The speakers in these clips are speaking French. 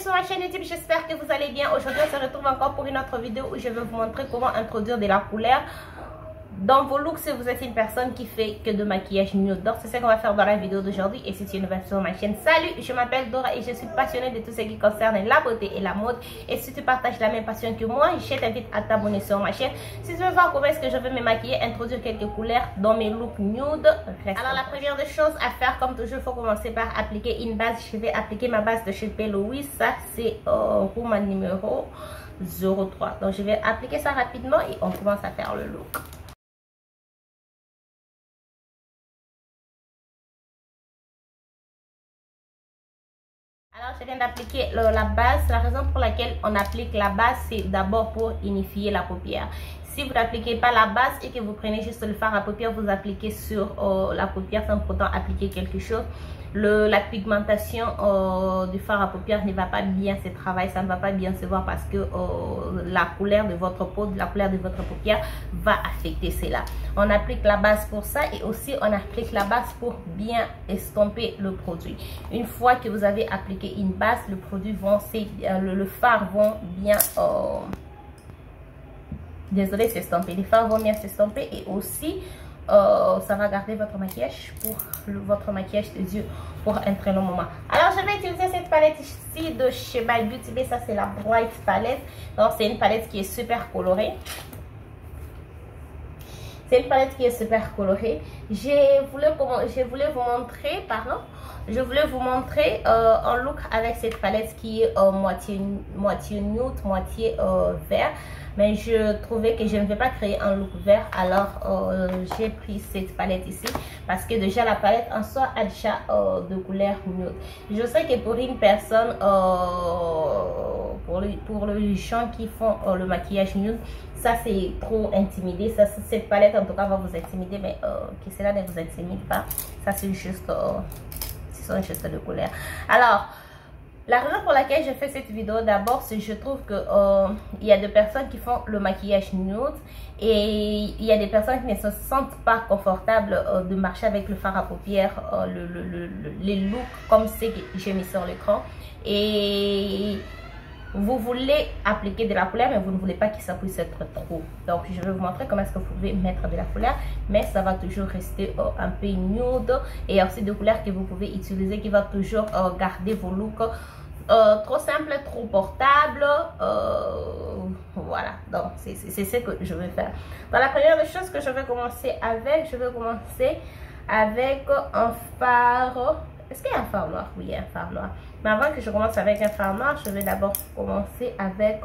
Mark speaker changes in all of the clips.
Speaker 1: sur ma chaîne YouTube, j'espère que vous allez bien. Aujourd'hui on se retrouve encore pour une autre vidéo où je vais vous montrer comment introduire de la couleur dans vos looks si vous êtes une personne qui fait que de maquillage nude. Donc c'est ce qu'on va faire dans la vidéo d'aujourd'hui. Et si tu es nouvelle sur ma chaîne, salut, je m'appelle Dora et je suis passionnée de tout ce qui concerne la beauté et la mode. Et si tu partages la même passion que moi, je t'invite à t'abonner sur ma chaîne. Si tu veux voir comment est-ce que je vais me maquiller, introduire quelques couleurs dans mes looks nude, alors la première des choses à faire, comme toujours, il faut commencer par appliquer une base. Je vais appliquer ma base de chez P. Louise. Ça c'est Rouma numéro 03. Donc je vais appliquer ça rapidement et on commence à faire le look. Alors, je viens d'appliquer la base. La raison pour laquelle on applique la base, c'est d'abord pour unifier la paupière. Si vous n'appliquez pas la base et que vous prenez juste le fard à paupières, vous appliquez sur la paupière sans pourtant appliquer quelque chose, la pigmentation du fard à paupières ne va pas bien se travailler, ça ne va pas bien se voir parce que la couleur de votre peau, la couleur de votre paupière va affecter cela. On applique la base pour ça et aussi on applique la base pour bien estomper le produit. Une fois que vous avez appliqué une base, le produit le fard vont bien désolé, s'estomper. Les fards vont bien s'estomper et aussi ça va garder votre maquillage pour votre maquillage des yeux pour un très long moment. Alors je vais utiliser cette palette ici de chez My Beauty Bay. Ça c'est la Bright palette. Donc c'est une palette qui est super colorée. C'est une palette qui est super colorée. Je voulais vous montrer un look avec cette palette qui est moitié nude, moitié vert. Mais je trouvais que je ne vais pas créer un look vert. Alors j'ai pris cette palette ici. Parce que déjà la palette en soi a déjà de couleur nude. Je sais que pour une personne, pour les gens qui font le maquillage nude, ça c'est trop intimidé. Cette palette en tout cas va vous intimider. Mais que cela ne vous intimide pas. Ça c'est juste... ce sont juste de couleurs. Alors... la raison pour laquelle je fais cette vidéo d'abord, c'est que je trouve que il y a des personnes qui font le maquillage nude et il y a des personnes qui ne se sentent pas confortables de marcher avec le fard à paupières, les looks comme ce que j'ai mis sur l'écran. Et vous voulez appliquer de la couleur mais vous ne voulez pas que ça puisse être trop. Donc je vais vous montrer comment est-ce que vous pouvez mettre de la couleur mais ça va toujours rester un peu nude. Et aussi de couleurs que vous pouvez utiliser qui va toujours garder vos looks trop simples, trop portables. Voilà, donc c'est ce que je vais faire. Dans la première des choses que je vais commencer avec, un fard. Est-ce qu'il y a un fard noir? Oui, il y a un fard noir. Mais avant que je commence avec un fard noir, je vais d'abord commencer avec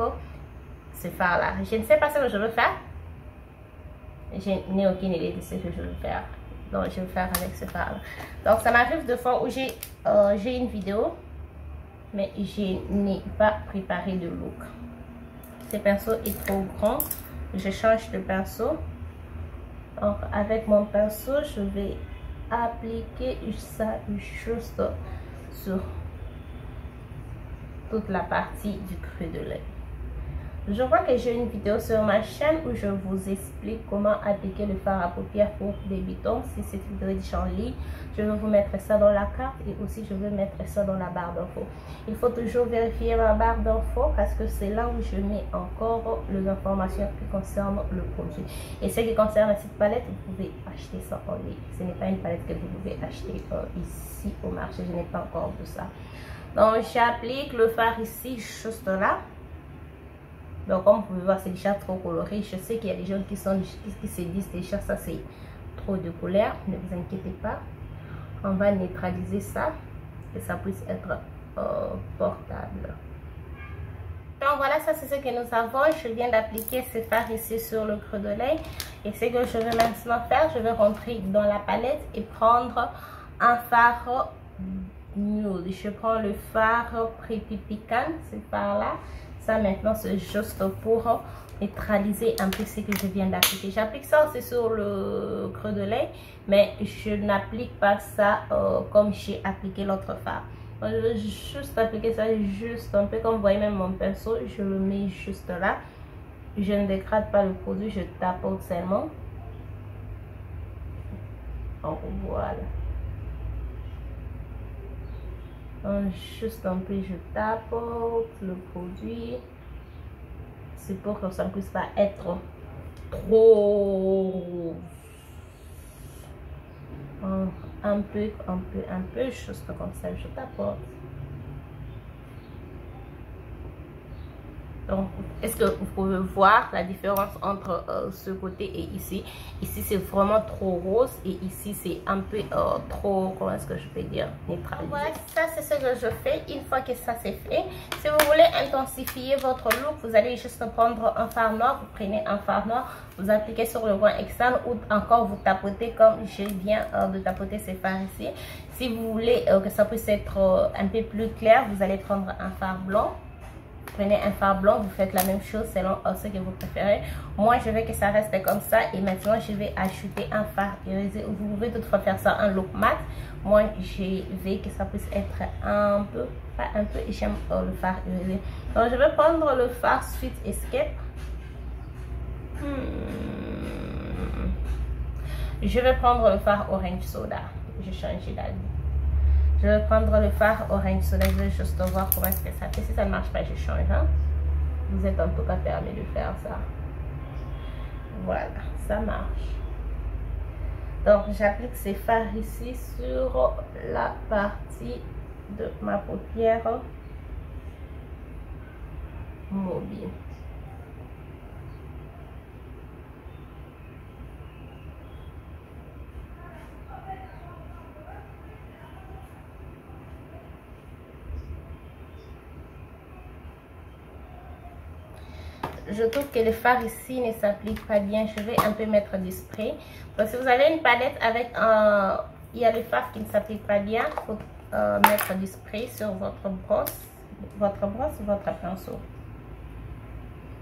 Speaker 1: ce fard là. Je ne sais pas ce que je veux faire. Je n'ai aucune idée de ce que je veux faire. Donc je vais faire avec ce fard là. Donc ça m'arrive de fois où j'ai une vidéo, mais je n'ai pas préparé de look. Ce pinceau est trop grand. Je change de pinceau. Donc avec mon pinceau, je vais appliquer ça juste sur toute la partie du creux de l'œil. Je vois que j'ai une vidéo sur ma chaîne où je vous explique comment appliquer le fard à paupières pour débutants. Si cette vidéo est déjà en ligne, je vais vous mettre ça dans la carte et aussi je vais mettre ça dans la barre d'infos. Il faut toujours vérifier ma barre d'infos parce que c'est là où je mets encore les informations qui concernent le produit. Et ce qui concerne cette palette, vous pouvez acheter ça en ligne. Ce n'est pas une palette que vous pouvez acheter ici au marché. Je n'ai pas encore de ça. Donc j'applique le fard ici juste là. Donc comme vous pouvez voir, c'est déjà trop coloré. Je sais qu'il y a des gens qui se disent déjà ça c'est trop de couleur. Ne vous inquiétez pas. On va neutraliser ça. Que ça puisse être portable. Donc voilà, ça c'est ce que nous avons. Je viens d'appliquer ce fard ici sur le creux de l'œil. Et ce que je vais maintenant faire, je vais rentrer dans la palette et prendre un fard nude. Je prends le fard Pretty Pecan, ce fard là. Ça maintenant c'est juste pour neutraliser un peu ce que je viens d'appliquer. J'applique ça aussi sur le creux de l'œil, mais je n'applique pas ça comme j'ai appliqué l'autre fard. Je vais juste appliquer ça juste un peu, comme vous voyez même mon pinceau, je le mets juste là. Je ne dégrade pas le produit, je tapote seulement. Donc voilà. Juste un peu, je tapote le produit. C'est pour que ça ne puisse pas être trop. Un peu, juste comme ça, je tapote. Donc, est-ce que vous pouvez voir la différence entre ce côté et ici? Ici, c'est vraiment trop rose et ici, c'est un peu trop, comment est-ce que je peux dire, neutralisé. Voilà, ça, c'est ce que je fais. Une fois que ça c'est fait, si vous voulez intensifier votre look, vous allez juste prendre un fard noir. Vous prenez un fard noir, vous appliquez sur le coin externe ou encore vous tapotez comme je viens de tapoter ces fards ici. Si vous voulez que ça puisse être un peu plus clair, vous allez prendre un fard blanc. Prenez un fard blanc, vous faites la même chose selon ce que vous préférez. Moi, je veux que ça reste comme ça. Et maintenant, je vais ajouter un fard irisé. Vous pouvez toutefois faire ça un look mat. Moi, je veux que ça puisse être un peu, pas un peu, j'aime le fard irisé. Donc, je vais prendre le fard Sweet Escape. Je vais prendre le fard Orange Soda. Je change d'avis. Je vais prendre le fard Orange Soda. Je vais juste voir comment est-ce que ça fait. Si ça ne marche pas, je change. Hein? Vous êtes en tout cas permis de faire ça. Voilà, ça marche. Donc, j'applique ces fards ici sur la partie de ma paupière mobile. Je trouve que le fard ici ne s'applique pas bien. Je vais un peu mettre du spray. Donc, si vous avez une palette avec il y a le fard qui ne s'applique pas bien, il faut mettre du spray sur votre brosse, votre pinceau.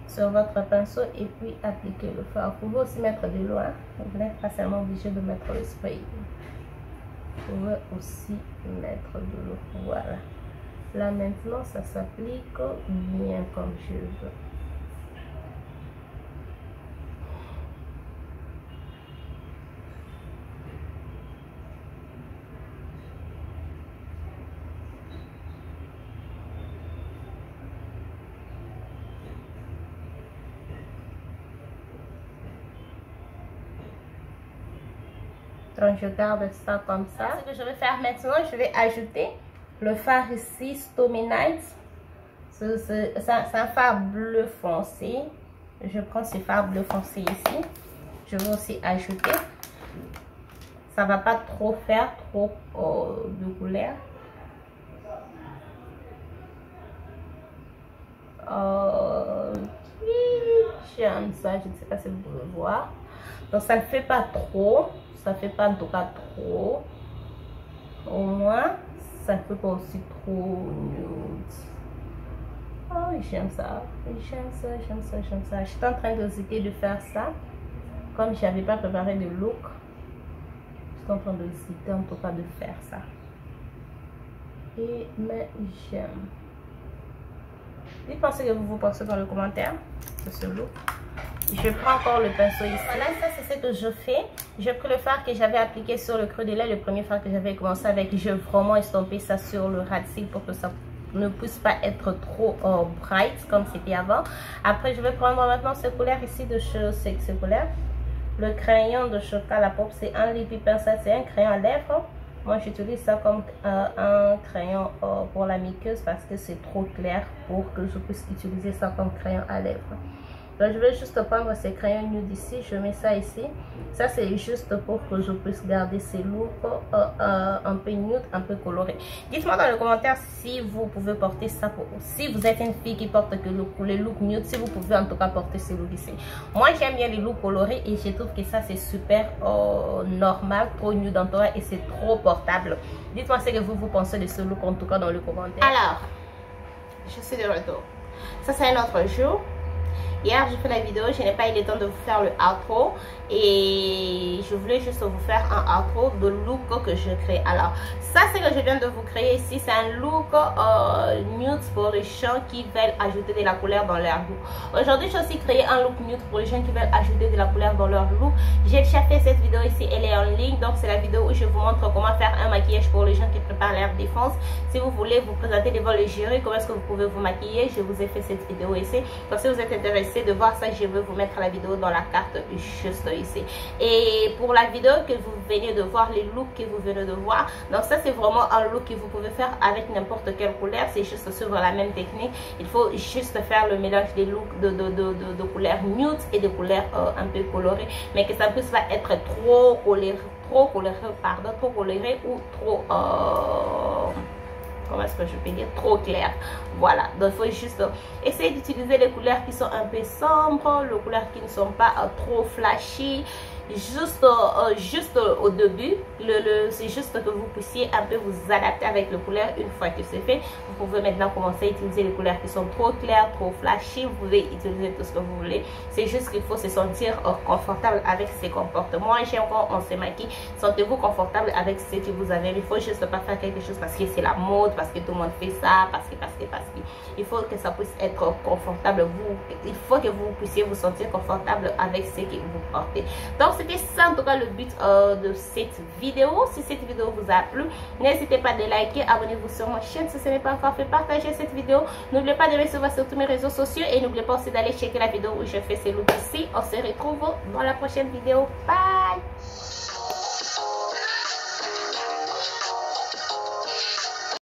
Speaker 1: Sur votre pinceau et puis appliquer le fard. Vous pouvez aussi mettre de l'eau. Hein? Vous n'êtes pas seulement obligé de mettre le spray. Vous pouvez aussi mettre de l'eau. Voilà. Là maintenant, ça s'applique bien comme je veux. Donc, je garde ça comme ça. Ce que je vais faire maintenant, je vais ajouter le fard ici, Stormy Night. C'est un fard bleu foncé. Je prends ce fard bleu foncé ici. Je vais aussi ajouter. Ça ne va pas trop faire trop de couleur. J'aime ça, je ne sais pas si vous pouvez voir. Donc, ça ne fait pas trop. Ça fait pas en tout cas trop. Au moins, ça ne fait pas aussi trop nude. Oh, j'aime ça. J'aime ça, j'aime ça, j'aime ça. J'étais en train d'hésiter de faire ça. Comme je n'avais pas préparé de look, j'étais en train d'hésiter en tout cas de faire ça. Mais j'aime. Dites-moi ce que vous pensez dans les commentaires de ce look. Je prends encore le pinceau ici. Voilà, ça c'est ce que je fais. J'ai pris le fard que j'avais appliqué sur le creux de l'œil, le premier fard que j'avais commencé avec. Je vais vraiment estomper ça sur le ras de cils pour que ça ne puisse pas être trop bright comme c'était avant. Après, je vais prendre maintenant ce couleur ici de ce couleur. Le crayon de chocolat pop, c'est un lippy pencil, c'est un crayon à lèvres. Moi, j'utilise ça comme un crayon pour la muqueuse parce que c'est trop clair pour que je puisse utiliser ça comme crayon à lèvres. Donc, je vais juste prendre ces crayons nude ici. Je mets ça ici. Ça, c'est juste pour que je puisse garder ces looks un peu nude, un peu colorés. Dites-moi dans les commentaires si vous pouvez porter ça. Si vous êtes une fille qui porte que les looks nude, si vous pouvez en tout cas porter ces looks ici. Moi, j'aime bien les looks colorés et je trouve que ça, c'est super normal, trop nude en tout cas et c'est trop portable. Dites-moi ce que vous pensez de ce look en tout cas dans les commentaires. Alors, je suis de retour. Ça, c'est un autre jour. Hier, j'ai fait la vidéo, je n'ai pas eu le temps de vous faire le outro et je voulais juste vous faire un outro de look que je crée. Alors, ça c'est que je viens de vous créer ici, c'est un look nude nude pour les gens qui veulent ajouter de la couleur dans leur look. Aujourd'hui, j'ai aussi créé un look nude pour les gens qui veulent ajouter de la couleur dans leur look. J'ai déjà fait cette vidéo ici, elle est en ligne. Donc, c'est la vidéo où je vous montre comment faire un maquillage pour les gens qui préparent leur défense. Si vous voulez vous présenter devant le jury, comment est-ce que vous pouvez vous maquiller, je vous ai fait cette vidéo ici. Donc, si vous êtes intéressé de voir ça, je vais vous mettre la vidéo dans la carte juste ici. Et pour la vidéo que vous venez de voir, les looks que vous venez de voir, donc ça c'est vraiment un look que vous pouvez faire avec n'importe quelle couleur. C'est juste suivre la même technique. Il faut juste faire le mélange des looks de couleurs nude et de couleurs un peu colorées, mais que ça ne puisse pas être trop coloré, trop coloré ou trop comment est-ce que je peux dire, trop clair. Voilà, donc il faut juste essayer d'utiliser les couleurs qui sont un peu sombres, les couleurs qui ne sont pas trop flashy. Juste au début, c'est juste que vous puissiez un peu vous adapter avec les couleurs. Une fois que c'est fait, vous pouvez maintenant commencer à utiliser les couleurs qui sont trop claires, trop flashy. Vous pouvez utiliser tout ce que vous voulez. C'est juste qu'il faut se sentir confortable avec ses comportements. Et quand on se maquille, sentez-vous confortable avec ce que vous avez. Il faut juste pas faire quelque chose parce que c'est la mode, parce que tout le monde fait ça, parce que. Il faut que ça puisse être confortable. Il faut que vous puissiez vous sentir confortable avec ce que vous portez. Donc, c'était ça en tout cas le but de cette vidéo. Si cette vidéo vous a plu, n'hésitez pas de liker, abonnez-vous sur ma chaîne si ce n'est pas encore fait, partagez cette vidéo. N'oubliez pas de me suivre sur tous mes réseaux sociaux et n'oubliez pas aussi d'aller checker la vidéo où je fais ces looks ici. On se retrouve dans la prochaine vidéo. Bye!